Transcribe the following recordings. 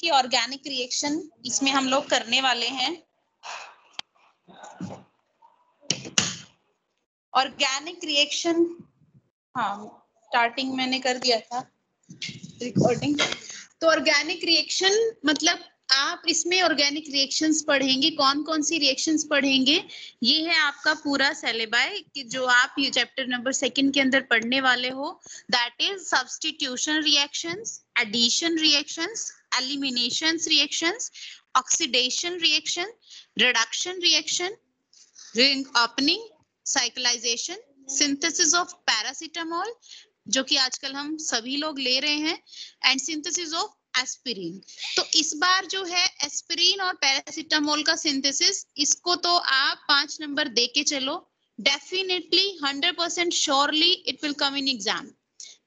कि organic reaction इसमें हम लोग करने वाले हैं। ऑर्गेनिक रिएक्शन, हाँ स्टार्टिंग मैंने कर दिया था रिकॉर्डिंग। तो ऑर्गेनिक रिएक्शन मतलब आप इसमें ऑर्गेनिक रिएक्शंस पढ़ेंगे, कौन कौन सी रिएक्शंस पढ़ेंगे, ये है आपका पूरा सिलेबस कि जो आप ये चैप्टर नंबर 2 के अंदर पढ़ने वाले हो। That is substitution reactions, addition reactions, elimination reactions, oxidation reaction, reduction reaction, ring opening, cyclization, synthesis of paracetamol जो कि आजकल हम सभी लोग ले रहे हैं, एंड सिंथेसिस ऑफ एस्पिरिन। तो इस बार जो है एस्पिरिन और पैरासीटामोल का सिंथेसिस, इसको तो आप 5 नंबर दे के चलो, definitely 100% surely it will come in exam.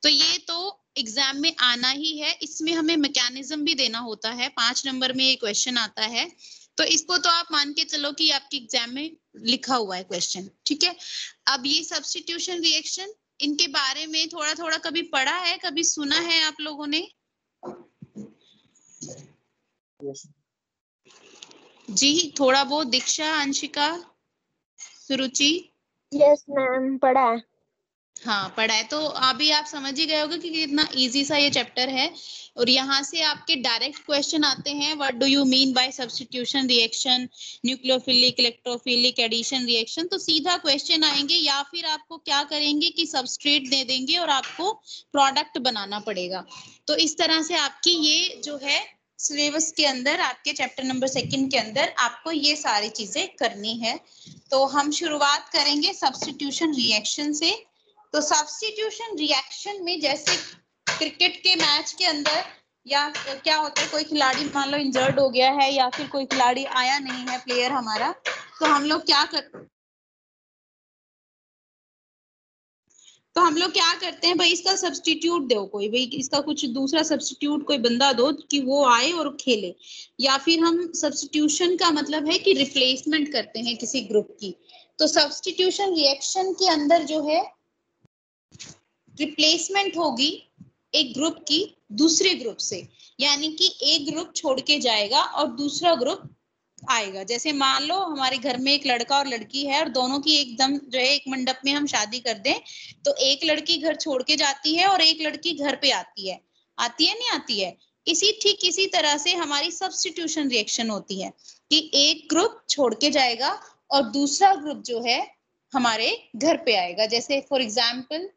तो ये तो एग्जाम में आना ही है, इसमें हमें मैकेनिज्म भी देना होता है, 5 नंबर में ये क्वेश्चन आता है। तो इसको तो आप मान के चलो कि आपके एग्जाम में लिखा हुआ है क्वेश्चन, ठीक है। अब ये सब्स्टिट्यूशन रिएक्शन, इनके बारे में थोड़ा थोड़ा कभी पढ़ा है, कभी सुना है आप लोगों ने? yes. जी थोड़ा बहुत। दीक्षा, अंशिका, सुरुचि? यस मैम, पढ़ा है। हाँ पढ़ा है, तो अभी आप समझ ही गए होगे कि कितना इजी सा ये चैप्टर है। और यहाँ से आपके डायरेक्ट क्वेश्चन आते हैं, what do you mean by substitution reaction, nucleophilic, electrophilic, addition reaction. तो सीधा क्वेश्चन आएंगे, या फिर आपको क्या करेंगे कि सबस्ट्रेट दे देंगे और आपको प्रोडक्ट बनाना पड़ेगा। तो इस तरह से आपकी ये जो है सिलेबस के अंदर, आपके चैप्टर नंबर 2 के अंदर आपको ये सारी चीजें करनी है। तो हम शुरुआत करेंगे सब्स्टिट्यूशन रिएक्शन से। तो सब्स्टिट्यूशन रिएक्शन में जैसे क्रिकेट के मैच के अंदर या क्या होता है, कोई खिलाड़ी मान लो इंजर्ड हो गया है या फिर कोई खिलाड़ी आया नहीं है प्लेयर हमारा, तो हम लोग क्या करते हैं भाई, इसका सब्स्टिट्यूट दो कोई, भाई इसका कुछ दूसरा सब्स्टिट्यूट कोई बंदा दो कि वो आए और खेले। या फिर हम सब्स्टिट्यूशन का मतलब है कि रिप्लेसमेंट करते हैं किसी ग्रुप की। तो सब्स्टिट्यूशन रिएक्शन के अंदर जो है रिप्लेसमेंट होगी एक ग्रुप की दूसरे ग्रुप से, यानी कि एक ग्रुप छोड़ के जाएगा और दूसरा ग्रुप आएगा। जैसे मान लो हमारे घर में एक लड़का और लड़की है और दोनों की एकदम जो है एक मंडप में हम शादी कर दें, तो एक लड़की घर छोड़ के जाती है और एक लड़की घर पे आती है नहीं आती है। ठीक इसी तरह से हमारी सब्स्टिट्यूशन रिएक्शन होती है कि एक ग्रुप छोड़ के जाएगा और दूसरा ग्रुप जो है हमारे घर पे आएगा। जैसे फॉर एग्जाम्पल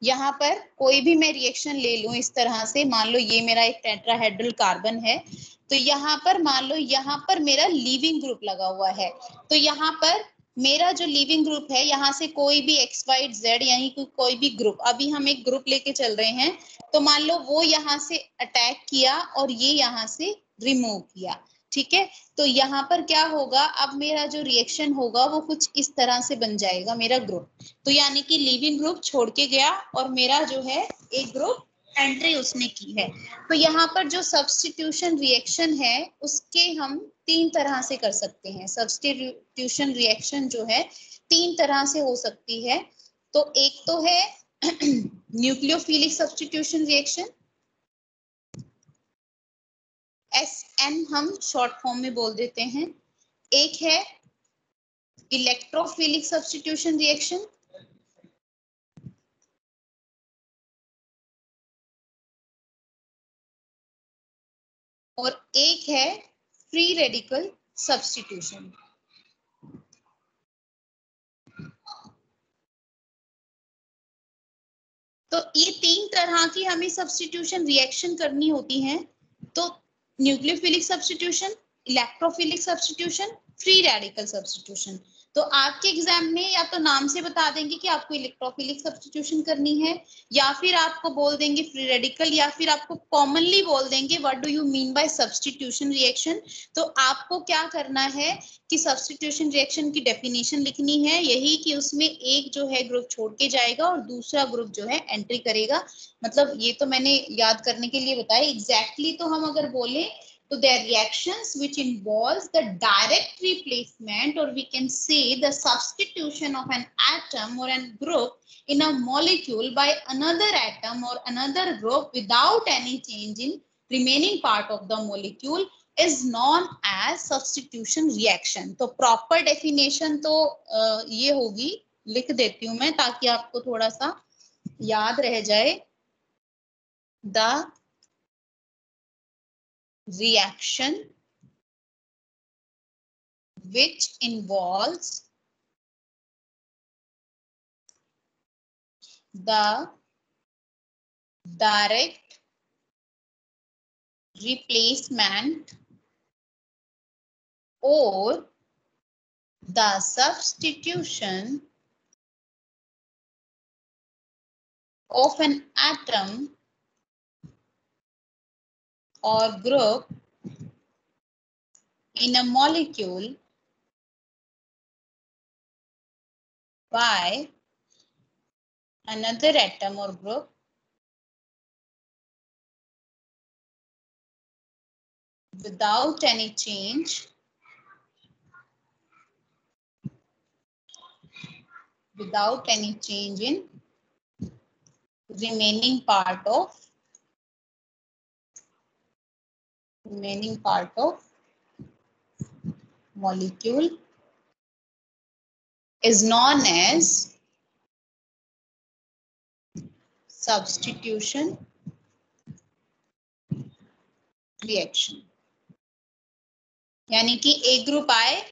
यहाँ पर कोई भी मैं रिएक्शन ले लूं इस तरह से, मान लो ये मेरा एक टेट्राहेड्रल कार्बन है, तो यहाँ पर मान लो यहाँ पर मेरा लीविंग ग्रुप लगा हुआ है। तो यहाँ पर मेरा जो लीविंग ग्रुप है, यहाँ से कोई भी XYZ यानी कि कोई भी ग्रुप, अभी हम एक ग्रुप लेके चल रहे हैं, तो मान लो वो यहाँ से अटैक किया और ये यहाँ से रिमूव किया, ठीक है। तो यहाँ पर क्या होगा, अब मेरा जो रिएक्शन होगा वो कुछ इस तरह से बन जाएगा मेरा ग्रुप। तो यानी कि लिविंग ग्रुप छोड़ के गया और मेरा जो है एक ग्रुप एंट्री उसने की है। तो यहाँ पर जो सब्स्टिट्यूशन रिएक्शन है उसके हम 3 तरह से कर सकते हैं। सब्स्टिट्यूशन रिएक्शन जो है 3 तरह से हो सकती है। तो एक तो है न्यूक्लियोफिलिक सब्स्टिट्यूशन रिएक्शन, SN हम शॉर्ट फॉर्म में बोल देते हैं। एक है इलेक्ट्रोफिलिक सब्स्टिट्यूशन रिएक्शन, और एक है फ्री रेडिकल सब्स्टिट्यूशन। तो ये 3 तरह की हमें सब्स्टिट्यूशन रिएक्शन करनी होती है। तो nucleophilic substitution, electrophilic substitution, free radical substitution. तो आपके एग्जाम में या तो नाम से बता देंगे कि आपको इलेक्ट्रोफिलिक सब्स्टिट्यूशन करनी है, या फिर आपको बोल देंगे फ्री रेडिकल, या फिर आपको कॉमनली बोल देंगे what do you mean by substitution reaction. तो आपको क्या करना है कि सब्स्टिट्यूशन रिएक्शन की डेफिनेशन लिखनी है, यही कि उसमें एक जो है ग्रुप छोड़ के जाएगा और दूसरा ग्रुप जो है एंट्री करेगा। मतलब ये तो मैंने याद करने के लिए बताया। एग्जैक्टली तो हम अगर बोले तो there are reactions which involves the direct replacement, or we can say the substitution of an atom or a group in a molecule by another atom or another group without any change in remaining part of the molecule is known as substitution reaction. तो proper definition तो ये होगी, लिख देती हूँ मैं ताकि आपको थोड़ा सा याद रह जाए. The reaction which involves the direct replacement or the substitution of an atom or group in a molecule by another atom or group without any change in remaining part of molecule is known as substitution reaction. यानी कि एक group आए,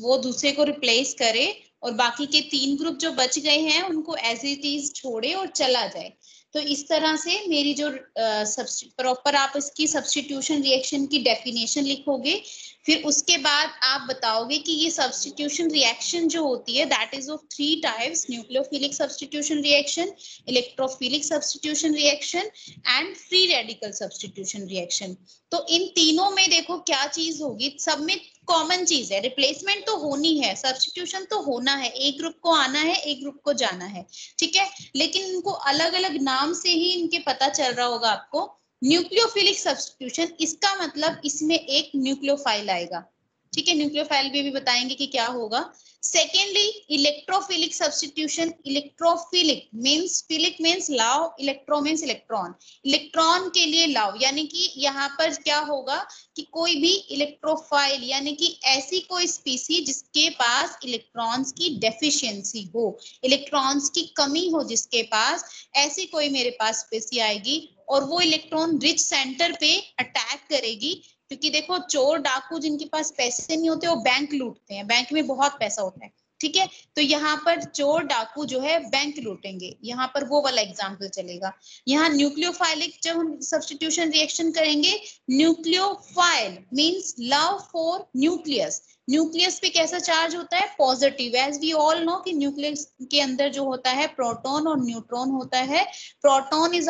वो दूसरे को replace करे और बाकी के 3 ग्रुप जो बच गए हैं उनको एज इट इज छोड़े और चला जाए. तो इस तरह से मेरी जो प्रॉपर आप इसकी सब्स्टिट्यूशन रिएक्शन की डेफिनेशन लिखोगे, फिर उसके बाद आप बताओगे कि ये सब्स्टिट्यूशन रिएक्शन जो होती है that is of 3 types: nucleophilic substitution reaction, electrophilic substitution reaction and free radical substitution reaction. तो इन तीनों में देखो क्या चीज होगी, सब में कॉमन चीज है, रिप्लेसमेंट तो होनी है, सब्स्टिट्यूशन तो होना है, एक ग्रुप को आना है, एक ग्रुप को जाना है, ठीक है. लेकिन इनको अलग अलग नाम से ही इनके पता चल रहा होगा आपको. न्यूक्लियोफिलिक सब्स्टिट्यूशन, इसका मतलब इसमें एक न्यूक्लियोफाइल आएगा, ठीक है. न्यूक्लियोफाइल भी बताएंगे कि क्या होगा. Secondly electrophilic substitution. Electrophilic means, philic means love, electro means electron, electron के लिए लव. यानी कि यहाँ पर क्या होगा कि कोई भी इलेक्ट्रोफाइल यानी कि ऐसी कोई स्पीसी जिसके पास इलेक्ट्रॉन्स की डेफिशिएंसी हो, इलेक्ट्रॉन्स की कमी हो जिसके पास, ऐसी कोई मेरे पास स्पीसी आएगी और वो इलेक्ट्रॉन रिच सेंटर पे अटैक करेगी. क्योंकि देखो चोर डाकू जिनके पास पैसे नहीं होते वो बैंक लूटते हैं, बैंक में बहुत पैसा होता है, ठीक है. तो यहाँ पर चोर डाकू जो है बैंक लूटेंगे, यहाँ पर वो वाला एग्जांपल चलेगा. यहाँ न्यूक्लियोफाइलिक जब हम सब्स्टिट्यूशन रिएक्शन करेंगे, nucleophile means love for nucleus. Nucleus पे कैसा चार्ज होता है? Positive. As we all know कि न्यूक्लियस के अंदर जो होता है प्रोटॉन और न्यूट्रॉन होता है. protons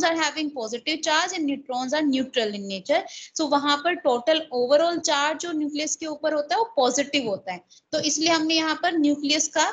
are having positive charge and neutrons are neutral in nature. So वहां पर टोटल ओवरऑल चार्ज जो न्यूक्लियस के ऊपर होता है वो पॉजिटिव होता है. तो इसलिए हमने यहाँ पर न्यूक्लियस का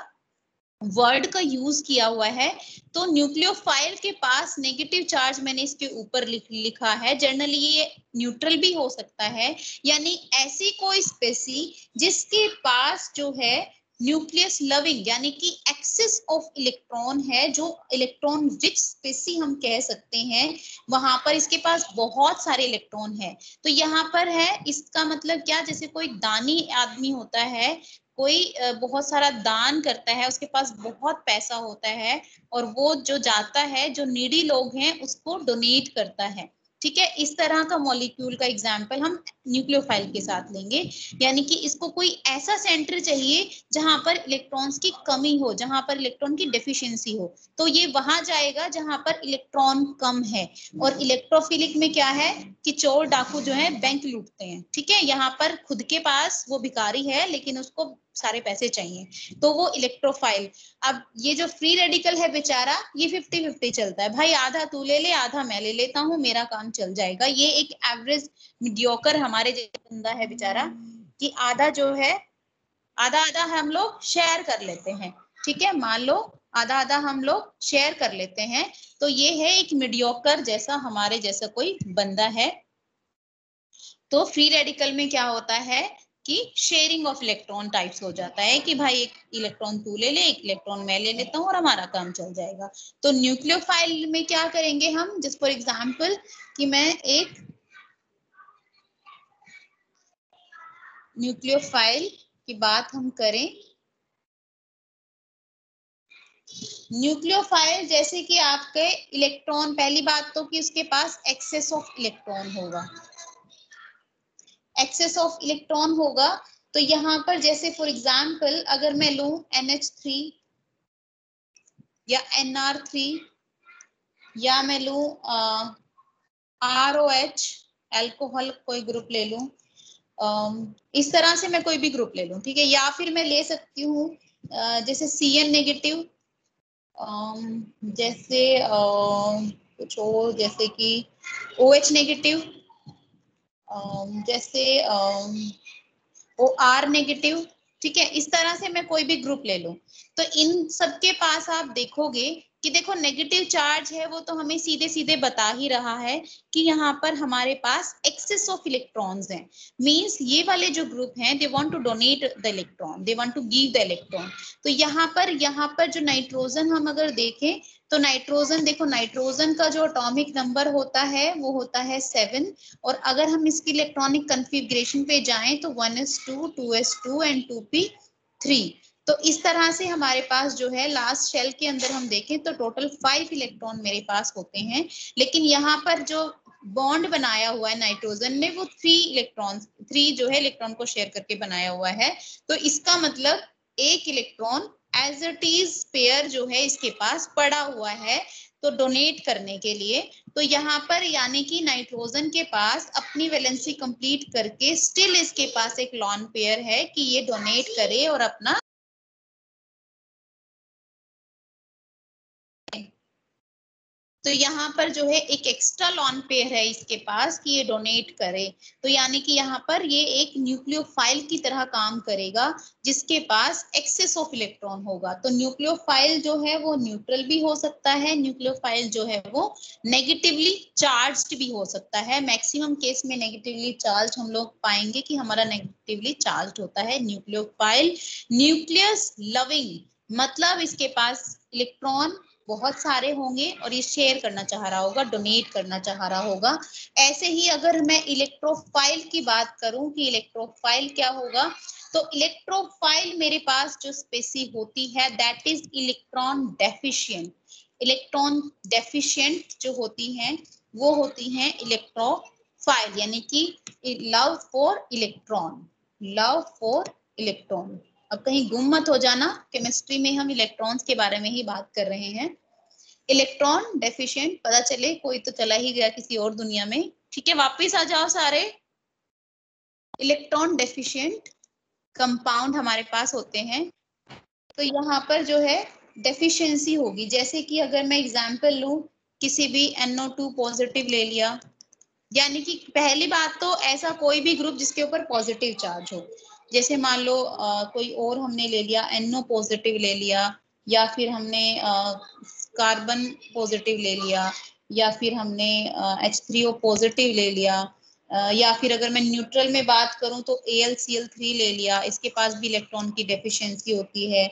वर्ड का यूज किया हुआ है. तो न्यूक्लियोफाइल के पास नेगेटिव चार्ज मैंने इसके ऊपर लिखा है. जनरली ये न्यूट्रल भी हो सकता है, यानी ऐसी कोई स्पेसी जिसके पास जो है न्यूक्लियस लविंग यानी कि एक्सेस ऑफ इलेक्ट्रॉन है, जो इलेक्ट्रॉन रिच स्पेसी हम कह सकते हैं, वहां पर इसके पास बहुत सारे इलेक्ट्रॉन है. तो यहाँ पर है, इसका मतलब क्या, जैसे कोई दानी आदमी होता है, कोई बहुत सारा दान करता है, उसके पास बहुत पैसा होता है और वो जो जाता है, जो नीडी लोग हैं उसको डोनेट करता है, ठीक है. इस तरह का मॉलिक्यूल का एग्जांपल हम न्यूक्लियोफाइल के साथ लेंगे. यानी कि इसको कोई ऐसा सेंटर चाहिए जहां पर इलेक्ट्रॉन्स की कमी हो, जहां पर इलेक्ट्रॉन की डेफिशिएंसी हो, तो ये वहां जाएगा जहां पर इलेक्ट्रॉन कम है. और इलेक्ट्रोफिलिक में क्या है कि चोर डाकू जो है बैंक लूटते हैं, ठीक है. यहाँ पर खुद के पास वो भिखारी है लेकिन उसको सारे पैसे चाहिए, तो वो इलेक्ट्रोफाइल. अब ये जो फ्री रेडिकल है बेचारा, ये 50-50 चलता है, भाई आधा तू ले ले आधा मैं ले लेता हूँ, मेरा काम चल जाएगा. ये एक एवरेज मीडियोकर हमारे जैसा बंदा है बेचारा, कि आधा जो है आधा आधा हम लोग शेयर कर लेते हैं, ठीक है. मान लो आधा आधा हम लोग शेयर कर लेते हैं. तो ये है एक मीडियोकर जैसा, हमारे जैसा कोई बंदा है. तो फ्री रेडिकल में क्या होता है कि शेयरिंग ऑफ इलेक्ट्रॉन टाइप्स हो जाता है कि भाई एक इलेक्ट्रॉन तू ले ले, एक इलेक्ट्रॉन मैं ले लेता हूँ और हमारा काम चल जाएगा। तो न्यूक्लियोफाइल में क्या करेंगे हम, जस्ट फॉर एग्जांपल कि मैं एक न्यूक्लियोफाइल की बात हम करें, न्यूक्लियोफाइल जैसे कि आपके इलेक्ट्रॉन, पहली बात तो कि उसके पास एक्सेस ऑफ इलेक्ट्रॉन होगा, एक्सेस ऑफ इलेक्ट्रॉन होगा। तो यहाँ पर जैसे फॉर एग्जांपल अगर मैं लूं NH3 या NR3 या मैं लूं ROH, अल्कोहल कोई ग्रुप ले लूं, इस तरह से मैं कोई भी ग्रुप ले लूं, ठीक है। या फिर मैं ले सकती हूँ जैसे CN नेगेटिव, जैसे कुछ और जैसे कि OH नेगेटिव, जैसे OR नेगेटिव, ठीक है। इस तरह से मैं कोई भी ग्रुप ले लूं तो इन सबके पास आप देखोगे कि देखो नेगेटिव चार्ज है वो तो हमें सीधे सीधे बता ही रहा है कि यहाँ पर हमारे पास एक्सेस ऑफ इलेक्ट्रॉन्स हैं। मींस ये वाले जो ग्रुप हैं they want to donate the electron, they want to give the electron. तो यहाँ पर जो नाइट्रोजन हम अगर देखें तो नाइट्रोजन, देखो नाइट्रोजन का जो एटॉमिक नंबर होता है वो होता है 7, और अगर हम इसकी इलेक्ट्रॉनिक कन्फिग्रेशन पे जाएं तो 1s2, 2s2 एंड 2p3। तो इस तरह से हमारे पास जो है लास्ट शेल के अंदर हम देखें तो टोटल 5 इलेक्ट्रॉन मेरे पास होते हैं, लेकिन यहाँ पर जो बॉन्ड बनाया हुआ है नाइट्रोजन ने वो 3 जो है इलेक्ट्रॉन को शेयर करके बनाया हुआ है। तो इसका मतलब एक electron as it is pair जो है इसके पास पड़ा हुआ है तो डोनेट करने के लिए। तो यहाँ पर यानी कि नाइट्रोजन के पास अपनी वैलेंसी कंप्लीट करके स्टिल इसके पास एक लॉन पेयर है कि ये डोनेट करे और अपना तो यहाँ पर जो है एक एक्स्ट्रा लॉन पेयर है इसके पास कि ये डोनेट करे। तो यानी कि यहाँ पर ये एक न्यूक्लियोफाइल की तरह काम करेगा जिसके पास एक्सेस ऑफ इलेक्ट्रॉन होगा। तो न्यूक्लियोफाइल जो है वो न्यूट्रल भी हो सकता है, न्यूक्लियोफाइल जो है वो नेगेटिवली चार्ज्ड भी हो सकता है। मैक्सिमम केस में नेगेटिवली चार्ज हम लोग पाएंगे कि हमारा नेगेटिवली चार्ज होता है न्यूक्लियोफाइल। न्यूक्लियस लविंग मतलब इसके पास इलेक्ट्रॉन बहुत सारे होंगे और ये शेयर करना चाह रहा होगा, डोनेट करना चाह रहा होगा। ऐसे ही अगर मैं इलेक्ट्रोफाइल की बात करूं कि इलेक्ट्रोफाइल क्या होगा, तो इलेक्ट्रोफाइल मेरे पास जो स्पेसी होती है that is electron deficient. Electron deficient जो होती हैं वो होती हैं इलेक्ट्रोफाइल, यानी कि love for electron, love for electron. अब कहीं गुम मत हो जाना, केमिस्ट्री में हम इलेक्ट्रॉन्स के बारे में ही बात कर रहे हैं। इलेक्ट्रॉन डेफिशिएंट, पता चले कोई तो चला ही गया किसी और दुनिया में, ठीक है। वापस आ जाओ सारे। इलेक्ट्रॉन डेफिशिएंट कंपाउंड हमारे पास होते हैं। तो यहाँ पर जो है डेफिशिएंसी होगी, जैसे कि अगर मैं एग्जांपल लूं किसी भी NO2 पॉजिटिव ले लिया, यानी कि पहली बात तो ऐसा कोई भी ग्रुप जिसके ऊपर पॉजिटिव चार्ज हो, जैसे मान लो कोई और हमने ले लिया NO पॉजिटिव ले लिया, या फिर हमने कार्बन पॉजिटिव ले लिया, या फिर हमने H3O पॉजिटिव ले लिया, या फिर अगर मैं न्यूट्रल में बात करूं तो AlCl3 ले लिया, इसके पास भी इलेक्ट्रॉन की डेफिशिएंसी होती है,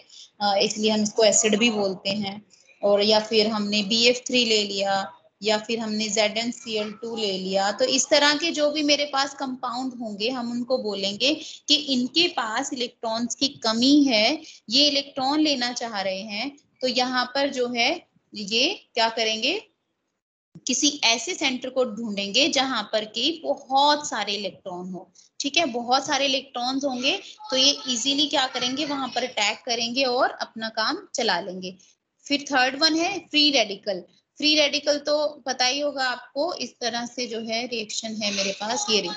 इसलिए हम इसको एसिड भी बोलते हैं। और या फिर हमने BF3 ले लिया, या फिर हमने ZnCl2 ले लिया। तो इस तरह के जो भी मेरे पास कंपाउंड होंगे हम उनको बोलेंगे कि इनके पास इलेक्ट्रॉन्स की कमी है, ये इलेक्ट्रॉन लेना चाह रहे हैं। तो यहाँ पर जो है ये क्या करेंगे, किसी ऐसे सेंटर को ढूंढेंगे जहां पर कि बहुत सारे इलेक्ट्रॉन हो, ठीक है। बहुत सारे इलेक्ट्रॉन्स होंगे तो ये इजीली क्या करेंगे, वहां पर अटैक करेंगे और अपना काम चला लेंगे। फिर थर्ड वन है फ्री रेडिकल। फ्री रेडिकल तो पता ही होगा आपको, इस तरह से जो है रिएक्शन है मेरे पास ये रही।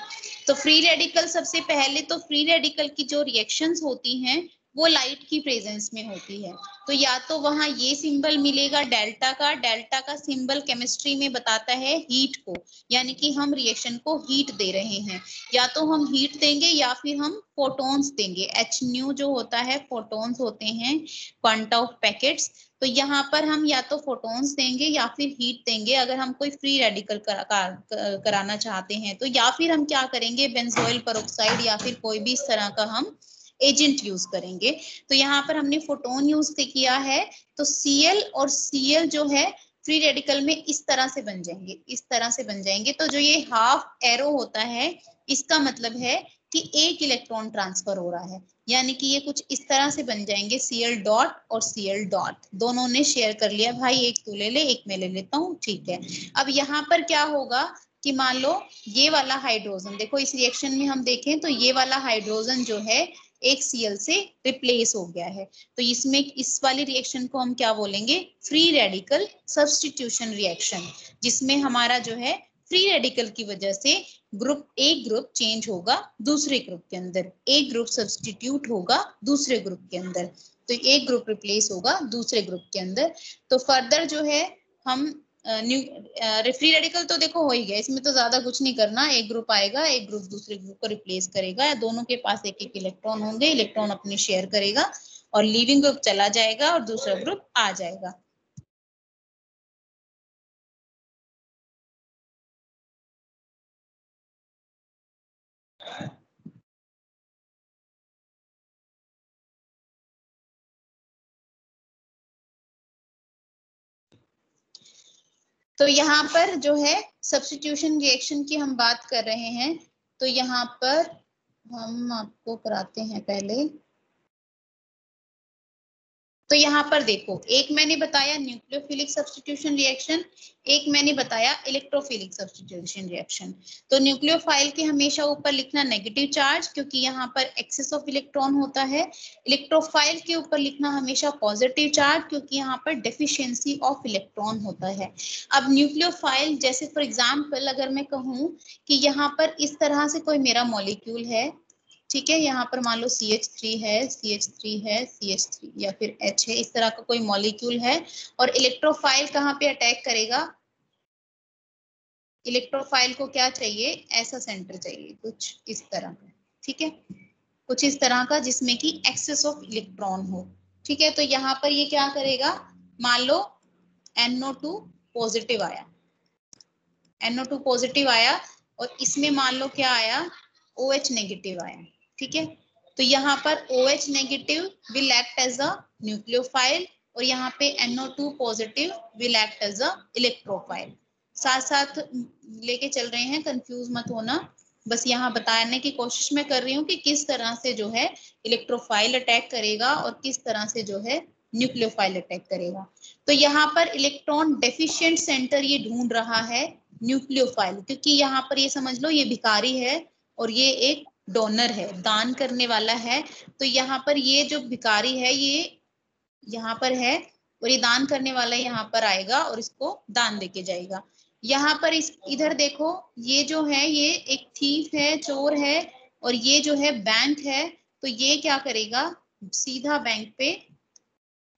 तो फ्री रेडिकल सबसे पहले तो फ्री रेडिकल की जो रिएक्शंस होती हैं वो लाइट की प्रेजेंस में होती है। तो या तो वहां ये सिंबल मिलेगा डेल्टा का, डेल्टा का सिंबल केमिस्ट्री में बताता है हीट को, यानी कि हम रिएक्शन को हीट दे रहे हैं। या तो हम हीट देंगे या फिर हम फोटॉन्स देंगे। H न्यू जो होता है फोटॉन्स होते हैं, क्वांटा ऑफ पैकेट्स। तो यहाँ पर हम या तो फोटॉन्स देंगे या फिर हीट देंगे अगर हम कोई फ्री रेडिकल कराना चाहते हैं तो, या फिर हम क्या करेंगे बेंजोइल पेरोक्साइड या फिर कोई भी इस तरह का हम एजेंट यूज करेंगे। तो यहाँ पर हमने फोटोन यूज किया है, तो Cl और Cl जो है फ्री रेडिकल में इस तरह से बन जाएंगे, इस तरह से बन जाएंगे। तो जो ये हाफ एरो होता है इसका मतलब है कि एक इलेक्ट्रॉन ट्रांसफर हो रहा है, यानी कि ये कुछ इस तरह से बन जाएंगे Cl डॉट और Cl डॉट, दोनों ने शेयर कर लिया, भाई एक तू ले ले एक मैं ले लेता हूँ, ठीक है। अब यहाँ पर क्या होगा कि मान लो ये वाला हाइड्रोजन, देखो इस रिएक्शन में हम देखें तो ये वाला हाइड्रोजन जो है एक Cl से रिप्लेस हो गया है। तो इसमें इस वाली रिएक्शन को हम क्या बोलेंगे, फ्री रेडिकल सब्स्टिट्यूशन रिएक्शन, जिसमें हमारा जो है फ्री रेडिकल की वजह से एक ग्रुप चेंज होगा दूसरे ग्रुप के अंदर, एक ग्रुप सब्स्टिट्यूट होगा दूसरे ग्रुप के अंदर, तो एक ग्रुप रिप्लेस होगा दूसरे ग्रुप के अंदर। तो फर्दर जो है हम फ्री रेडिकल तो देखो हो ही गया, इसमें तो ज्यादा कुछ नहीं करना, एक ग्रुप आएगा एक ग्रुप दूसरे ग्रुप को रिप्लेस करेगा, या दोनों के पास एक एक इलेक्ट्रॉन होंगे, इलेक्ट्रॉन अपने शेयर करेगा और लीविंग ग्रुप चला जाएगा और दूसरा ग्रुप आ जाएगा। तो यहाँ पर जो है सब्स्टिट्यूशन रिएक्शन की हम बात कर रहे हैं, तो यहाँ पर हम आपको कराते हैं पहले। तो यहाँ पर देखो, एक मैंने बताया न्यूक्लियोफिलिक सब्स्टिट्यूशन रिएक्शन, एक मैंने बताया इलेक्ट्रोफिलिक सब्स्टिट्यूशन रिएक्शन। तो न्यूक्लियोफाइल के हमेशा ऊपर लिखना नेगेटिव चार्ज, क्योंकि यहाँ पर एक्सेस ऑफ इलेक्ट्रॉन होता है। इलेक्ट्रोफाइल के ऊपर लिखना हमेशा पॉजिटिव चार्ज, क्योंकि यहाँ पर डेफिशिएंसी ऑफ इलेक्ट्रॉन होता है। अब न्यूक्लियोफाइल जैसे फॉर एग्जाम्पल अगर मैं कहूँ कि यहाँ पर इस तरह से कोई मेरा मॉलिक्यूल है, ठीक है, यहाँ पर मान लो CH3 है, CH3 है, CH3 या फिर H है, इस तरह का कोई मॉलिक्यूल है, और इलेक्ट्रोफाइल कहाँ पे अटैक करेगा, इलेक्ट्रोफाइल को क्या चाहिए, ऐसा सेंटर चाहिए कुछ इस तरह का, ठीक है, कुछ इस तरह का जिसमें कि एक्सेस ऑफ इलेक्ट्रॉन हो, ठीक है। तो यहाँ पर ये क्या करेगा, मान लो NO2 पॉजिटिव आया, NO2 पॉजिटिव आया, और इसमें मान लो क्या आया, OH नेगेटिव आया, ठीक है। तो यहाँ पर OH negative will act as a nucleophile, और यहाँ पे NO2 positive will act as a electrophile. साथ साथ लेके चल रहे हैं, कंफ्यूज मत होना, बस यहाँ बताने की कोशिश मैं कर रही हूँ कि किस तरह से जो है इलेक्ट्रोफाइल अटैक करेगा और किस तरह से जो है न्यूक्लियोफाइल अटैक करेगा। तो यहाँ पर इलेक्ट्रॉन डेफिशिएंट सेंटर ये ढूंढ रहा है न्यूक्लियोफाइल, क्योंकि यहाँ पर ये समझ लो ये भिखारी है और ये एक डोनर है, दान करने वाला है। तो यहाँ पर ये जो भिखारी है ये यहाँ पर है, और ये दान करने वाला यहाँ पर आएगा और इसको दान देके जाएगा। यहाँ पर इस इधर देखो, ये जो है ये एक थीफ है, चोर है, और ये जो है बैंक है, तो ये क्या करेगा, सीधा बैंक पे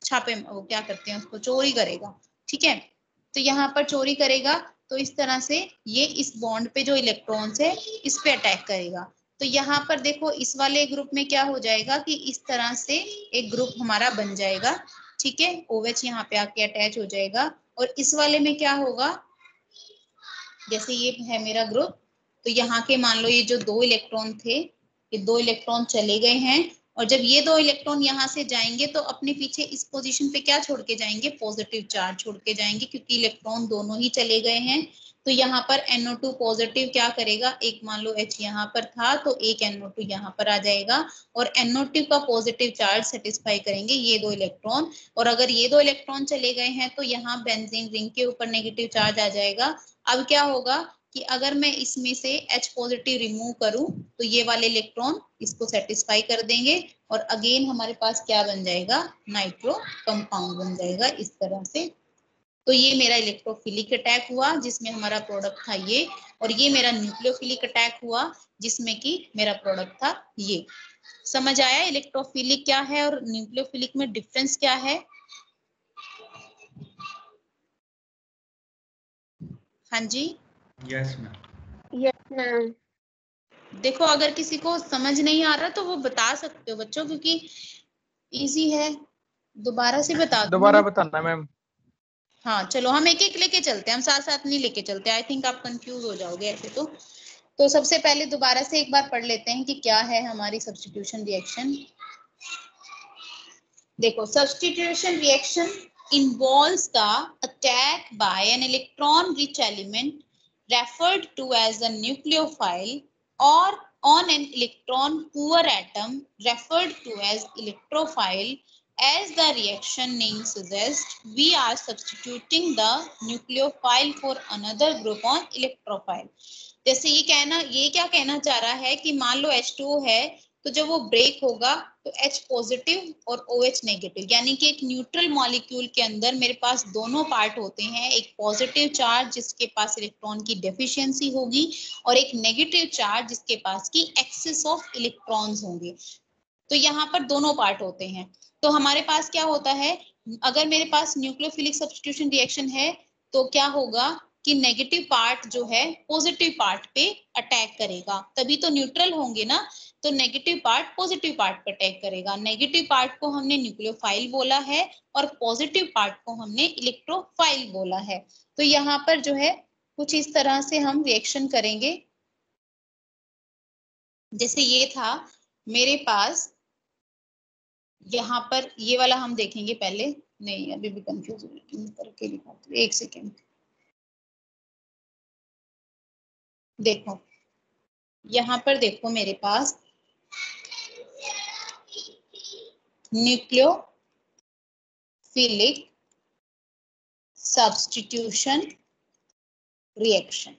छापे, वो क्या करते हैं उसको, चोरी करेगा, ठीक है। तो यहाँ पर चोरी करेगा, तो इस तरह से ये इस बॉन्ड पे जो इलेक्ट्रॉन्स है इस पे अटैक करेगा। तो यहाँ पर देखो इस वाले ग्रुप में क्या हो जाएगा कि इस तरह से एक ग्रुप हमारा बन जाएगा, ठीक है, OH यहाँ पे आके अटैच हो जाएगा, और इस वाले में क्या होगा, जैसे ये है मेरा ग्रुप, तो यहाँ के मान लो ये जो 2 इलेक्ट्रॉन थे, ये 2 इलेक्ट्रॉन चले गए हैं, और जब ये 2 इलेक्ट्रॉन यहाँ से जाएंगे तो अपने पीछे इस पोजीशन पे क्या छोड़ के जाएंगे, पॉजिटिव चार्ज छोड़ के जाएंगे, क्योंकि इलेक्ट्रॉन दोनों ही चले गए हैं। तो यहाँ पर NO2 पॉजिटिव क्या करेगा, एक मान लो H यहाँ पर था तो एक NO2 यहाँ पर आ जाएगा, और NO2 का पॉजिटिव चार्ज सेटिस्फाई करेंगे ये 2 इलेक्ट्रॉन, और अगर ये 2 इलेक्ट्रॉन चले गए हैं तो यहाँ बेंजीन रिंग के ऊपर नेगेटिव चार्ज आ जाएगा। अब क्या होगा कि अगर मैं इसमें से H पॉजिटिव रिमूव करूं तो ये वाले इलेक्ट्रॉन इसको सेटिस्फाई कर देंगे, और अगेन हमारे पास क्या बन जाएगा, नाइट्रो कंपाउंड बन जाएगा इस तरह से। तो ये मेरा इलेक्ट्रोफिलिक अटैक हुआ जिसमें हमारा प्रोडक्ट था ये, और ये मेरा न्यूक्लियोफिलिक अटैक हुआ जिसमें कि मेरा प्रोडक्ट था ये। समझ आया इलेक्ट्रोफिलिक क्या है और न्यूक्लियोफिलिक में डिफरेंस क्या है? हाँ जी, यस मैम। Yes ma'am. देखो अगर किसी को समझ नहीं आ रहा तो वो बता सकते हो बच्चों, क्योंकि इजी है। दोबारा से बता दूंगी दोबारा मैं। बताना मैम। हाँ चलो हम एक एक लेके चलते हैं, हम साथ साथ नहीं लेके चलते, आई थिंक आप कंफ्यूज हो जाओगे ऐसे तो सबसे पहले दोबारा से एक बार पढ़ लेते हैं कि क्या है हमारी सब्स्टिट्यूशन रिएक्शन। देखो, substitution reaction involves the attack by an electron rich element referred to as a nucleophile or on an electron poor atom referred to as electrophile. As the reaction name suggests, we are substituting the nucleophile for another group on electrophile. जैसे ये क्या कहना चाह रहा है कि मान लो H2O है, तो जब वो ब्रेक होगा तो H पॉजिटिव और OH नेगेटिव, यानी कि एक न्यूट्रल मॉलिक्यूल के अंदर मेरे पास दोनों पार्ट होते हैं, एक पॉजिटिव चार्ज जिसके पास इलेक्ट्रॉन की डेफिशिएंसी होगी और एक नेगेटिव चार्ज जिसके पास की एक्सेस ऑफ इलेक्ट्रॉन्स होंगे। तो यहाँ पर दोनों पार्ट होते हैं। तो हमारे पास क्या होता है, अगर मेरे पास न्यूक्लियोफिलिक सब्स्टिट्यूशन रिएक्शन है तो क्या होगा कि नेगेटिव पार्ट जो है पॉजिटिव पार्ट पे अटैक करेगा, तभी तो न्यूट्रल होंगे ना। तो नेगेटिव पार्ट पॉजिटिव पार्ट पे अटैक करेगा। नेगेटिव पार्ट को हमने न्यूक्लियोफाइल बोला है और पॉजिटिव पार्ट को हमने इलेक्ट्रोफाइल बोला है। तो यहाँ पर जो है कुछ इस तरह से हम रिएक्शन करेंगे। जैसे ये था मेरे पास, यहाँ पर ये वाला हम देखेंगे पहले, नहीं अभी भी कंफ्यूज करके दिखाती हूँ, एक सेकेंड। देखो यहाँ पर देखो मेरे पास nucleophilic substitution reaction,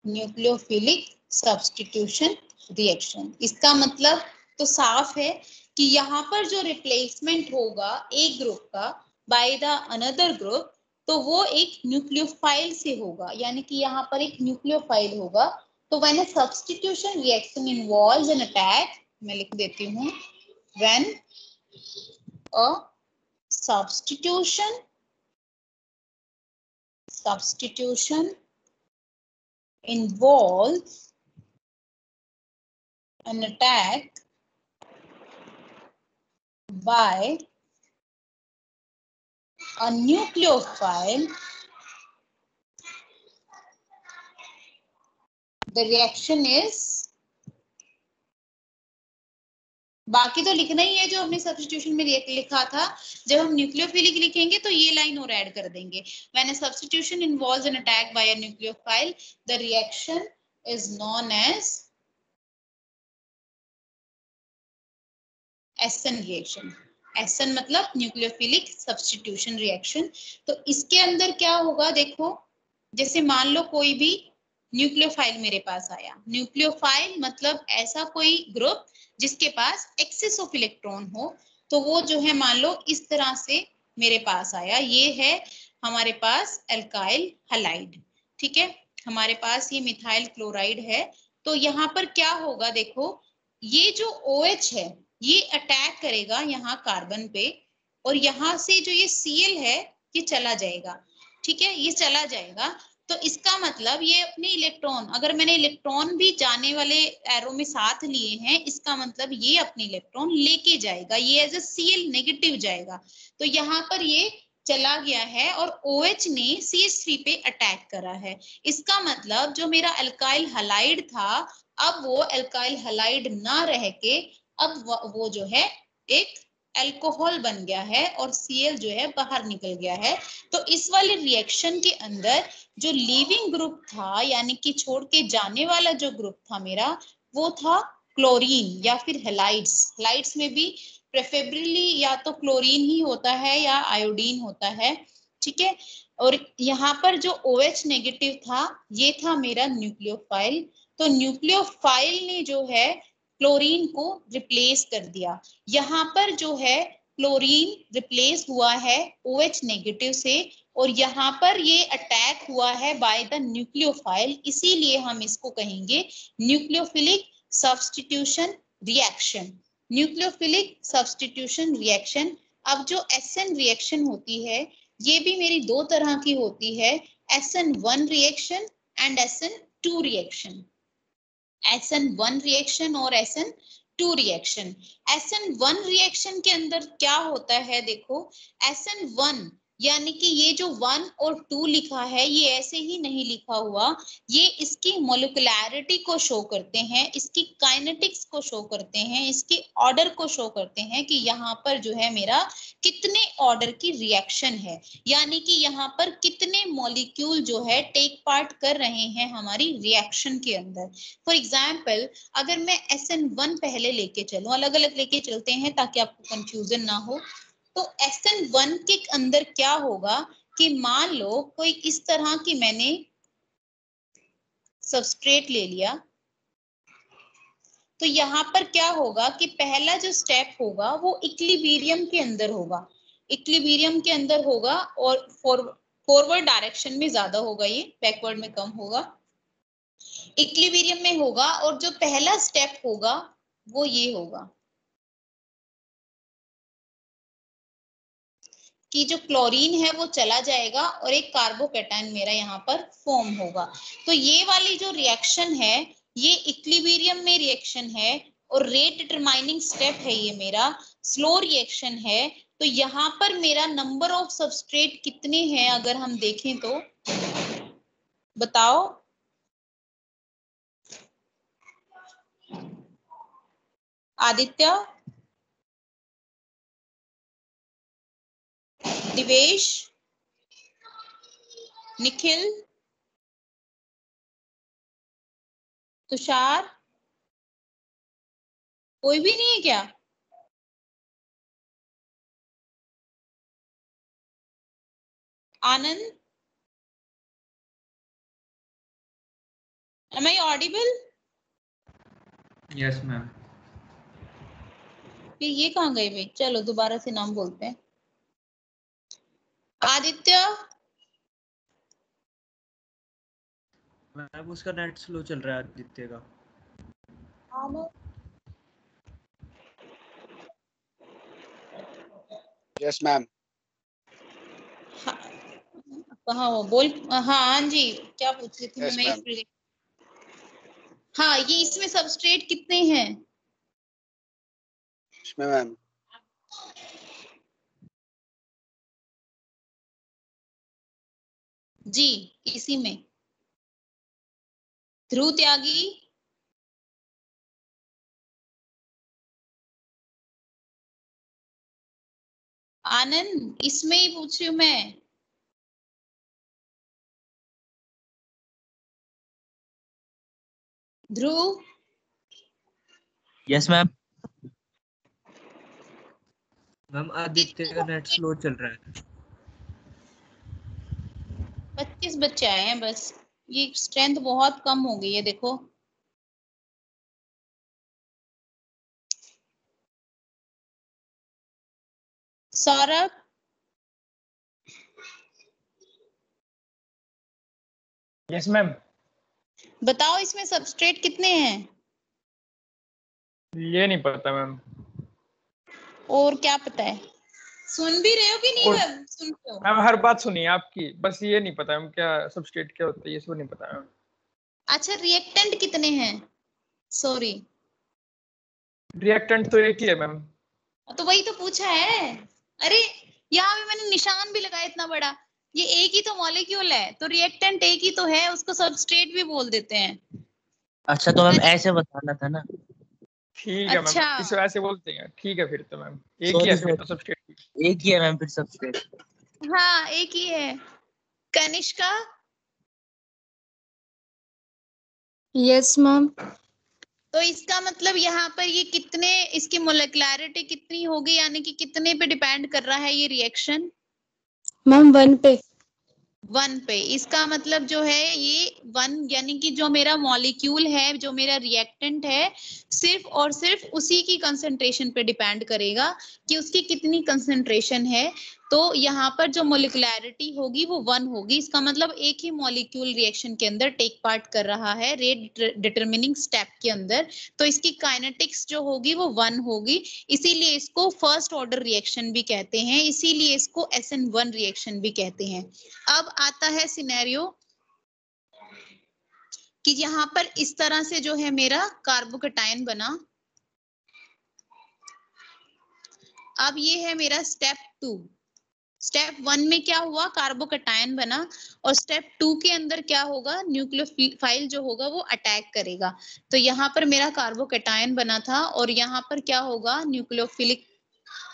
nucleophilic substitution reaction. इसका मतलब तो साफ है कि यहाँ पर जो रिप्लेसमेंट होगा एक ग्रुप का बाय द अनदर ग्रुप, तो वो एक न्यूक्लियोफाइल से होगा, यानी कि यहाँ पर एक न्यूक्लियोफाइल होगा। तो when a substitution reaction involves an attack, मैं लिख देती हूँ, when a substitution involves an attack by a nucleophile, the reaction is, बाकी तो लिखना ही है जो हमने सब्स्टिट्यूशन में लिखा था। जब हम न्यूक्लियोफिलिक लिखेंगे तो ये लाइन और ऐड कर देंगे। When a substitution involves an attack by a nucleophile, the reaction is known as SN reaction। SN मतलब न्यूक्लियोफिलिक सब्स्टिट्यूशन रिएक्शन। तो इसके अंदर क्या होगा, देखो जैसे मान लो कोई भी न्यूक्लियोफाइल मेरे पास आया। न्यूक्लियोफाइल मतलब ऐसा कोई ग्रुप जिसके पास एक्सेस ऑफ इलेक्ट्रॉन हो, तो वो जो है मान लो इस तरह से मेरे पास आया। ये है हमारे पास एल्काइल हैलाइड, ठीक है, हमारे पास ये मिथाइल क्लोराइड है। तो यहाँ पर क्या होगा, देखो ये जो OH है ये अटैक करेगा यहाँ कार्बन पे, और यहाँ से जो ये Cl है ये चला जाएगा, ठीक है, ये चला जाएगा। तो इसका मतलब ये अपने इलेक्ट्रॉन, अगर मैंने इलेक्ट्रॉन भी जाने वाले एरो में साथ लिए हैं, इसका मतलब ये अपने इलेक्ट्रॉन लेके जाएगा, ये एज ए Cl नेगेटिव जाएगा। तो यहाँ पर ये चला गया है और OH ने CH3 पे अटैक करा है। इसका मतलब जो मेरा अल्काइल हैलाइड था, अब वो अल्काइल हैलाइड ना रह के अब वो जो है एक अल्कोहल बन गया है और Cl जो है बाहर निकल गया है। तो इस वाले रिएक्शन के अंदर जो लीविंग ग्रुप था, यानी कि छोड़ के जाने वाला जो ग्रुप था मेरा, वो था क्लोरीन या फिर हैलाइड्स। हैलाइड्स में भी प्रेफरेबली या तो क्लोरीन ही होता है या आयोडीन होता है, ठीक है। और यहाँ पर जो OH नेगेटिव था ये था मेरा न्यूक्लियोफाइल। तो न्यूक्लियोफाइल ने जो है क्लोरीन को रिप्लेस कर दिया। यहाँ पर जो है क्लोरीन रिप्लेस हुआ है OH नेगेटिव से, और यहाँ पर ये अटैक हुआ है बाय द न्यूक्लियोफाइल, इसीलिए हम इसको कहेंगे nucleophilic substitution reaction. Nucleophilic substitution reaction. अब जो SN रिएक्शन होती है ये भी मेरी दो तरह की होती है, SN1 reaction and SN2 reaction. SN1 reaction और SN2 to reaction. SN1 reaction के अंदर क्या होता है, देखो SN1 यानी कि ये जो 1 और 2 लिखा है ये ऐसे ही नहीं लिखा हुआ, ये इसकी मोलिकुलैरिटी को शो करते हैं, इसकी काइनेटिक्स को शो करते हैं, इसके ऑर्डर को शो करते हैं कि यहाँ पर जो है मेरा कितने ऑर्डर की रिएक्शन है, यानी कि यहाँ पर कितने मॉलिक्यूल जो है टेक पार्ट कर रहे हैं हमारी रिएक्शन के अंदर। फॉर एग्जाम्पल अगर मैं SN1 पहले लेके चलूं, अलग अलग लेके चलते हैं ताकि आपको कंफ्यूजन ना हो, तो SN1 के अंदर क्या होगा कि मान लो कोई इस तरह की मैंने सबस्ट्रेट ले लिया, तो यहाँ पर क्या होगा कि पहला जो स्टेप होगा वो इक्विलिब्रियम के अंदर होगा, इक्विलिब्रियम के अंदर होगा और फॉरवर्ड डायरेक्शन में ज्यादा होगा, ये बैकवर्ड में कम होगा, इक्विलिब्रियम में होगा। और जो पहला स्टेप होगा वो ये होगा कि जो क्लोरीन है वो चला जाएगा और एक कार्बोकैटायन मेरा यहाँ पर फॉर्म होगा। तो ये वाली जो रिएक्शन है ये इक्विलिब्रियम में रिएक्शन है और रेट डिटरमाइनिंग स्टेप है, ये मेरा स्लो रिएक्शन है। तो यहाँ पर मेरा नंबर ऑफ सबस्ट्रेट कितने हैं अगर हम देखें तो बताओ, आदित्य, दिवेश, निखिल, तुषार, कोई भी नहीं है क्या? आनंद, am I audible? Yes, ma'am. फिर ये कहाँ गए भाई? चलो दोबारा से नाम बोलते हैं। आदित्य, मैम उसका नेट स्लो चल रहा है आदित्य का। Yes ma'am. हाँ वो बोल, हाँ जी क्या पूछ रही थी Yes, मैं? ma'am. हाँ ये इसमें सबस्ट्रेट कितने हैं? इसमें मैम जी इसी में। ध्रुव त्यागी, आनंद, इसमें ही पूछ रही हूँ मैं। ध्रुव, यस मैम। मैम आदित्य का नेट स्लो चल रहा है। 25 बच्चे आए हैं बस, ये स्ट्रेंथ बहुत कम हो गई है देखो। Saurabh, yes ma'am. बताओ इसमें सबस्ट्रेट कितने हैं? ये नहीं पता मैम। और क्या पता है? सुन भी रहे हो कि नहीं? और मैम सुन रहे हो? मैम हर बात सुनी आपकी, बस ये नहीं पता मैम क्या सबस्ट्रेट क्या होता है, ये सब नहीं पता मैम। अच्छा रिएक्टेंट कितने हैं? सॉरी, रिएक्टेंट तो एक ही है मैम। तो वही तो पूछा है। अरे यहाँ भी मैंने निशान भी लगाया इतना बड़ा, ये एक ही तो मॉलिक्यूल है, तो रिएक्टेंट एक ही तो है, उसको सबस्ट्रेट भी बोल देते हैं। अच्छा तो मैम ऐसे बताना था ना। ठीक है अच्छा। मैम, इस ऐसे बोलते हैं। ठीक है फिर तो मैम एक ही है फिर तो सबस्ट्रेट। एक ही है मैम फिर सबस्ट्रेट। हाँ एक ही है। Kanishka, yes ma'am. तो इसका मतलब यहाँ पर ये कितने, इसकी मोलिकुलैरिटी कितनी होगी, यानी कि कितने पे डिपेंड कर रहा है ये रिएक्शन? मैम 1 पे। 1 पे। इसका मतलब जो है ये 1 यानी कि जो मेरा मॉलिक्यूल है, जो मेरा रिएक्टेंट है, सिर्फ और सिर्फ उसी की कंसंट्रेशन पे डिपेंड करेगा कि उसकी कितनी कंसंट्रेशन है। तो यहाँ पर जो मोलिकुलैरिटी होगी वो 1 होगी। इसका मतलब एक ही मॉलिक्यूल रिएक्शन के अंदर टेक पार्ट कर रहा है रेट डिटरमिनिंग स्टेप के अंदर, तो इसकी काइनेटिक्स जो होगी वो 1 होगी। इसीलिए इसको फर्स्ट ऑर्डर रिएक्शन भी कहते हैं, इसीलिए इसको SN1 रिएक्शन भी कहते हैं। अब आता है सिनेरियो कि यहाँ पर इस तरह से जो है मेरा कार्बोकैटायन बना, अब ये है मेरा स्टेप 2। स्टेप 1 में क्या हुआ, कार्बोकैटायन बना, और स्टेप 2 के अंदर क्या होगा, न्यूक्लियोफाइल जो होगा वो अटैक करेगा। तो यहाँ पर मेरा कार्बोकैटायन बना था और यहाँ पर क्या होगा, न्यूक्लियोफिलिक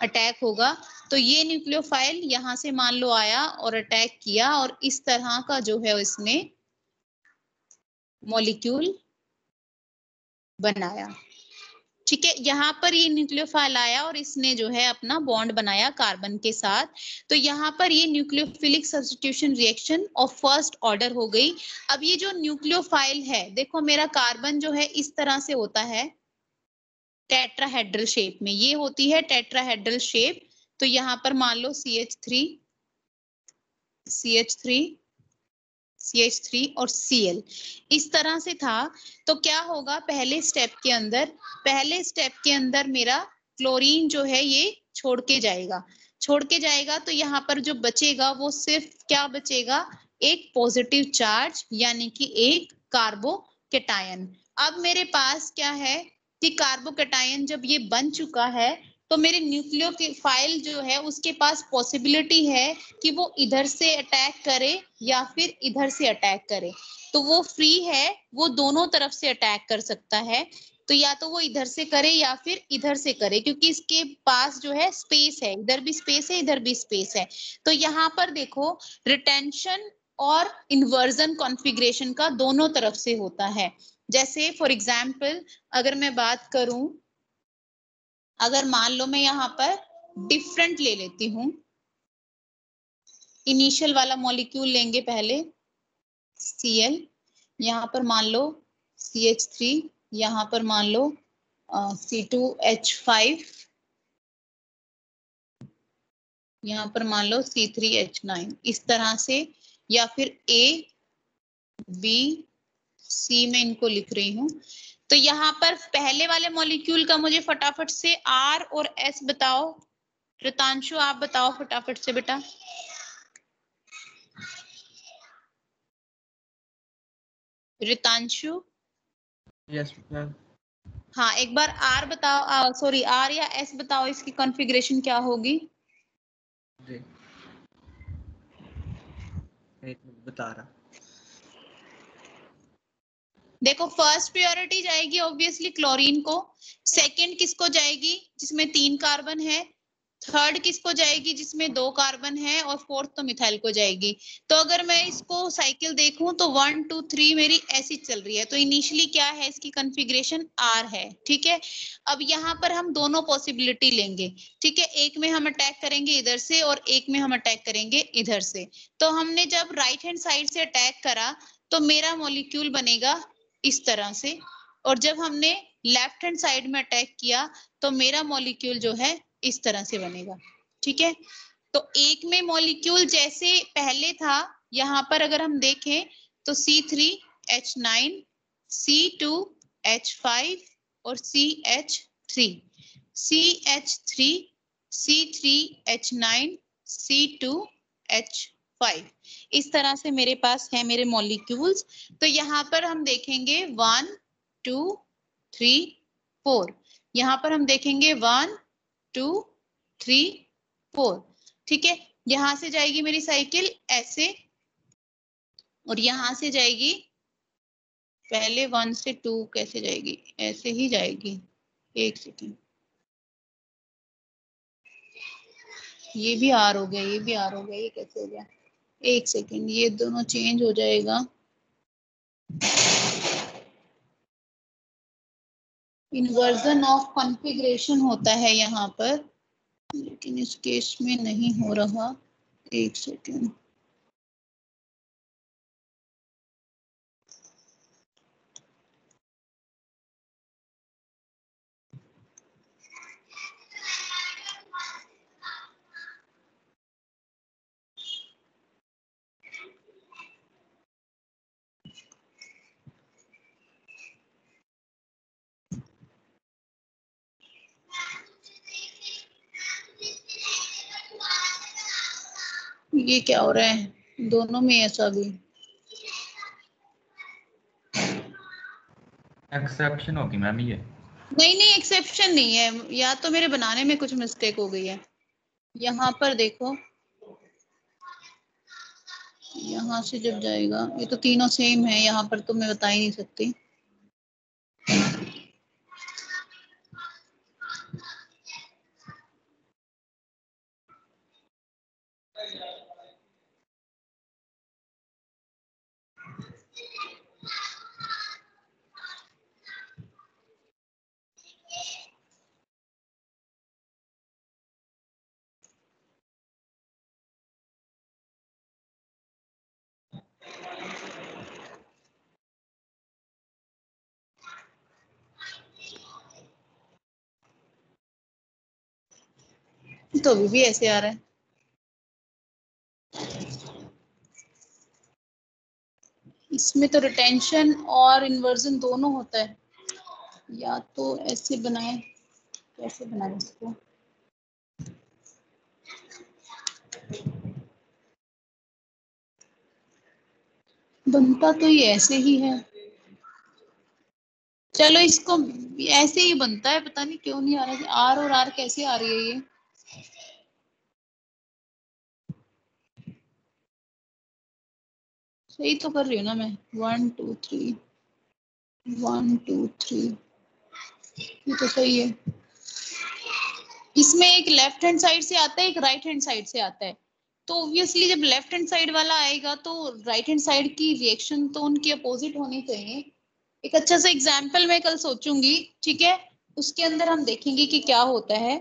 अटैक होगा। तो ये न्यूक्लियोफाइल यहाँ से मान लो आया और अटैक किया और इस तरह का जो है इसने मॉलिक्यूल बनाया। ठीक है, यहाँ पर ये न्यूक्लियोफाइल आया और इसने जो है अपना बॉन्ड बनाया कार्बन के साथ। तो यहाँ पर ये nucleophilic substitution reaction of first order हो गई। अब ये जो न्यूक्लियोफाइल है, देखो मेरा कार्बन जो है इस तरह से होता है टेट्राहेड्रल शेप में, ये होती है टेट्राहेड्रल शेप। तो यहाँ पर मान लो CH3 CH3 और Cl इस तरह से था। तो क्या होगा, पहले स्टेप के अंदर मेरा क्लोरीन जो है ये छोड़ के जाएगा। तो यहाँ पर जो बचेगा वो सिर्फ क्या बचेगा, एक पॉजिटिव चार्ज यानी कि एक कार्बोकैटायन। अब मेरे पास क्या है कि कार्बोकैटायन जब ये बन चुका है तो मेरे न्यूक्लियोफाइल जो है उसके पास पॉसिबिलिटी है कि वो इधर से अटैक करे या फिर इधर से अटैक करे। तो वो फ्री है, वो दोनों तरफ से अटैक कर सकता है। तो या तो वो इधर से करे या फिर इधर से करे, क्योंकि इसके पास जो है स्पेस है, इधर भी स्पेस है इधर भी स्पेस है। तो यहाँ पर देखो रिटेंशन और इन्वर्जन कॉन्फ़िगरेशन का दोनों तरफ से होता है। जैसे फॉर एग्जाम्पल अगर मैं बात करूं, अगर मान लो मैं यहाँ पर डिफरेंट ले लेती हूँ, इनिशियल वाला मॉलिक्यूल लेंगे पहले Cl, यहाँ पर मान लो CH3, यहाँ पर मान लो C2H5, यहाँ पर मान लो C3H9, इस तरह से, या फिर A B C में इनको लिख रही हूँ। तो यहाँ पर पहले वाले मॉलिक्यूल का मुझे फटाफट से R और S बताओ। रितांशु आप बताओ फटाफट से बेटा। Ritanshu, yes ma'am. हाँ एक बार R बताओ, सॉरी R या S बताओ, इसकी कॉन्फ़िगरेशन क्या होगी। जी एक मिनट बता रहा। देखो फर्स्ट प्रायोरिटी जाएगी ऑब्वियसली क्लोरीन को, सेकंड किसको जाएगी जिसमें 3 कार्बन है, थर्ड किसको जाएगी जिसमें 2 कार्बन है, और फोर्थ तो मिथाइल को जाएगी। तो अगर मैं इसको साइकिल देखूं तो 1 2 3 मेरी ऐसी चल रही है। तो इनिशियली क्या है, इसकी कॉन्फ़िगरेशन R है। ठीक है, अब यहाँ पर हम दोनों पॉसिबिलिटी लेंगे। ठीक है, एक में हम अटैक करेंगे इधर से और एक में हम अटैक करेंगे इधर से। तो हमने जब राइट हैंड साइड से अटैक करा तो मेरा मॉलिक्यूल बनेगा इस तरह से, और जब हमने लेफ्ट हैंड साइड में अटैक किया तो मेरा मॉलिक्यूल जो है इस तरह से बनेगा। ठीक है, तो एक में मॉलिक्यूल जैसे पहले था, यहाँ पर अगर हम देखें तो C3H9, C2H5 और CH3, CH3, C3H9, C2H5, इस तरह से मेरे पास है मेरे मॉलिक्यूल्स। तो यहाँ पर हम देखेंगे 1 2 3 4, यहाँ पर हम देखेंगे 1 2 3 4। ठीक है, यहां से जाएगी मेरी साइकिल ऐसे, और यहां से जाएगी, पहले 1 से 2 कैसे जाएगी, ऐसे ही जाएगी। एक सेकेंड, ये भी R हो गया, ये भी R हो गया, ये कैसे हो गया, एक सेकेंड, ये दोनों चेंज हो जाएगा। इन्वर्जन ऑफ कॉन्फ़िगरेशन होता है यहाँ पर, लेकिन इस केस में नहीं हो रहा। एक सेकेंड, ये क्या हो रहा है, दोनों में ऐसा भी। एक्सेप्शन होगी मैम ये। नहीं नहीं, एक्सेप्शन नहीं है, या तो मेरे बनाने में कुछ मिस्टेक हो गई है। यहाँ पर देखो, यहाँ से जब जाएगा, ये तो तीनों सेम है, यहाँ पर तो मैं बता ही नहीं सकती। तो अभी भी ऐसे आ रहा है। इसमें तो रिटेंशन और इन्वर्जन दोनों होता है। या तो ऐसे बनाए, कैसे बनाए इसको? बनता तो ये ऐसे ही है। चलो इसको ऐसे ही बनता है, पता नहीं क्यों नहीं आ रहा है। आर और आर कैसे आ रही है ये? सही तो कर रही हूँ ना मैं। 1 2 3, 1 2 3, ये तो सही है। इसमें एक लेफ्ट हैंड साइड से आता है, एक राइट हैंड साइड से आता है। तो ऑब्वियसली जब लेफ्ट हैंड साइड वाला आएगा तो राइट हैंड साइड की रिएक्शन तो उनकी अपोजिट होनी चाहिए। एक अच्छा सा एग्जाम्पल मैं कल सोचूंगी, ठीक है, उसके अंदर हम देखेंगे कि क्या होता है।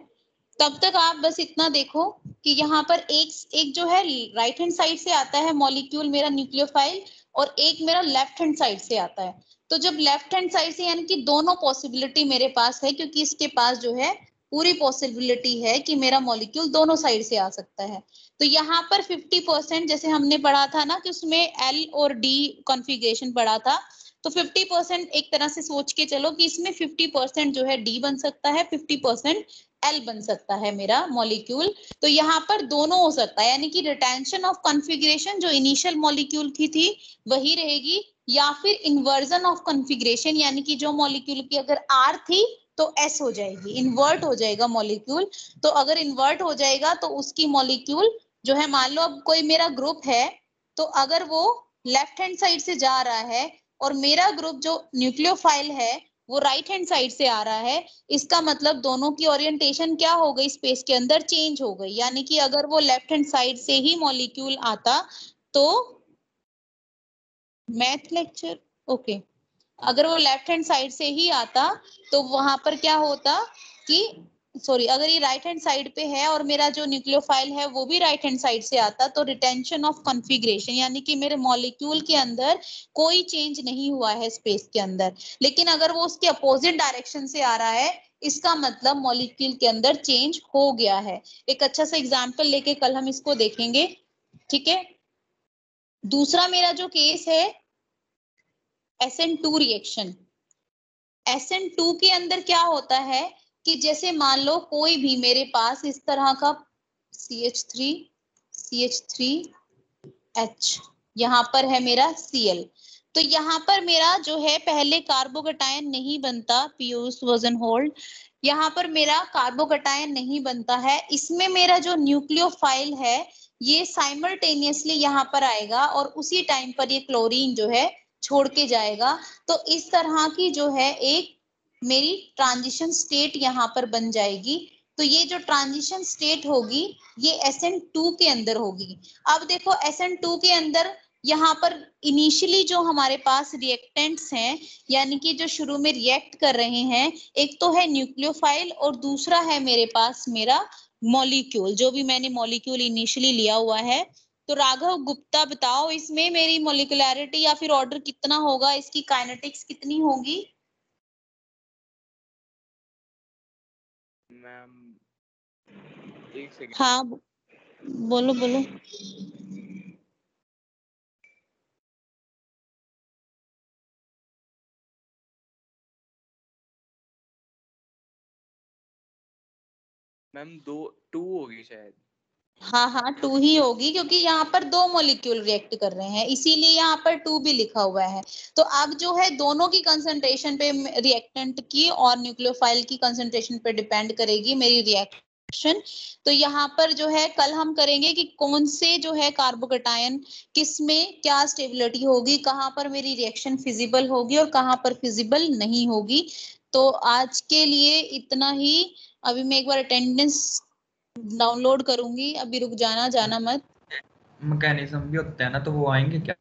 तब तक आप बस इतना देखो कि यहाँ पर एक एक जो है राइट हैंड साइड से आता है मॉलिक्यूल मेरा न्यूक्लियोफाइल, और एक मेरा लेफ्ट हैंड साइड से आता है। तो जब लेफ्ट हैंड साइड से, यानी कि दोनों पॉसिबिलिटी मेरे पास है, क्योंकि इसके पास जो है पूरी पॉसिबिलिटी है कि मेरा मॉलिक्यूल दोनों साइड से आ सकता है। तो यहाँ पर 50%, जैसे हमने पढ़ा था ना कि उसमें एल और डी कॉन्फ़िगरेशन पढ़ा था, तो 50% एक तरह से सोच के चलो कि इसमें 50% जो है डी बन सकता है, 50% एल बन सकता है मेरा मॉलिक्यूल। तो यहाँ पर दोनों हो सकता है, यानी कि रिटेंशन ऑफ कॉन्फ़िगरेशन जो इनिशियल मॉलिक्यूल की थी वही रहेगी, या फिर इन्वर्जन ऑफ कॉन्फ़िगरेशन, यानी कि जो मॉलिक्यूल की अगर आर थी तो एस हो जाएगी, इन्वर्ट हो जाएगा मॉलिक्यूल। तो अगर इन्वर्ट हो जाएगा तो उसकी मॉलिक्यूल जो है, मान लो अब कोई मेरा ग्रुप है, तो अगर वो लेफ्ट हैंड साइड से जा रहा है और मेरा ग्रुप जो न्यूक्लियोफाइल है वो राइट हैंड साइड से आ रहा है, इसका मतलब दोनों की ओरिएंटेशन क्या हो गई, स्पेस के अंदर चेंज हो गई। यानी कि अगर वो लेफ्ट हैंड साइड से ही मॉलिक्यूल आता तो मैथ लेक्चर, ओके, अगर वो लेफ्ट हैंड साइड से ही आता तो वहां पर क्या होता कि, सॉरी, अगर ये राइट हैंड साइड पे है और मेरा जो न्यूक्लियोफाइल है वो भी राइट हैंड साइड से आता, तो रिटेंशन ऑफ कॉन्फ़िगरेशन, यानी कि मेरे मॉलिक्यूल के अंदर कोई चेंज नहीं हुआ है स्पेस के अंदर। लेकिन अगर वो उसके अपोजिट डायरेक्शन से आ रहा है, इसका मतलब मॉलिक्यूल के अंदर चेंज हो गया है। एक अच्छा सा एग्जाम्पल लेके कल हम इसको देखेंगे, ठीक है। दूसरा मेरा जो केस है SN2 रिएक्शन, SN2 के अंदर क्या होता है कि जैसे मान लो कोई भी मेरे पास इस तरह का CH3 CH3H, यहाँ पर है मेरा Cl। तो यहाँ पर मेरा जो है पहले कार्बोकटायन नहीं बनता, पीयूष वजन होल्ड, यहाँ पर मेरा कार्बोकटायन नहीं बनता है। इसमें मेरा जो न्यूक्लियोफाइल है ये साइमल्टेनियसली यहाँ पर आएगा और उसी टाइम पर ये क्लोरीन जो है छोड़ के जाएगा। तो इस तरह की जो है एक मेरी ट्रांजिशन स्टेट यहाँ पर बन जाएगी। तो ये जो ट्रांजिशन स्टेट होगी ये SN2 के अंदर होगी। अब देखो SN2 के अंदर यहाँ पर इनिशियली जो हमारे पास रिएक्टेंट्स हैं, यानी कि जो शुरू में रिएक्ट कर रहे हैं, एक तो है न्यूक्लियोफाइल और दूसरा है मेरे पास मेरा मॉलिक्यूल, जो भी मैंने मॉलिक्यूल इनिशियली लिया हुआ है। तो राघव गुप्ता बताओ इसमें मेरी मोलिकुलैरिटी या फिर ऑर्डर कितना होगा, इसकी काइनेटिक्स कितनी होगी? मैम एक सेकेंड। हाँ बोलो बोलो। मैम 2 होगी शायद। हाँ हाँ 2 ही होगी, क्योंकि यहाँ पर 2 मॉलिक्यूल रिएक्ट कर रहे हैं, इसीलिए यहाँ पर 2 भी लिखा हुआ है। तो अब जो है दोनों की कंसंट्रेशन पे, रिएक्टेंट की और न्यूक्लियोफाइल की कंसंट्रेशन पे डिपेंड करेगी मेरी रिएक्शन। तो यहाँ पर जो है कल हम करेंगे कि कौन से जो है कार्बोकेटायन किस में क्या स्टेबिलिटी होगी, कहाँ पर मेरी रिएक्शन फिजिबल होगी और कहाँ पर फिजिबल नहीं होगी। तो आज के लिए इतना ही। अभी मैं एक बार अटेंडेंस डाउनलोड करूंगी, अभी रुक जाना, जाना मत। मैकेनिज्म भी होता है ना, तो वो आएंगे क्या?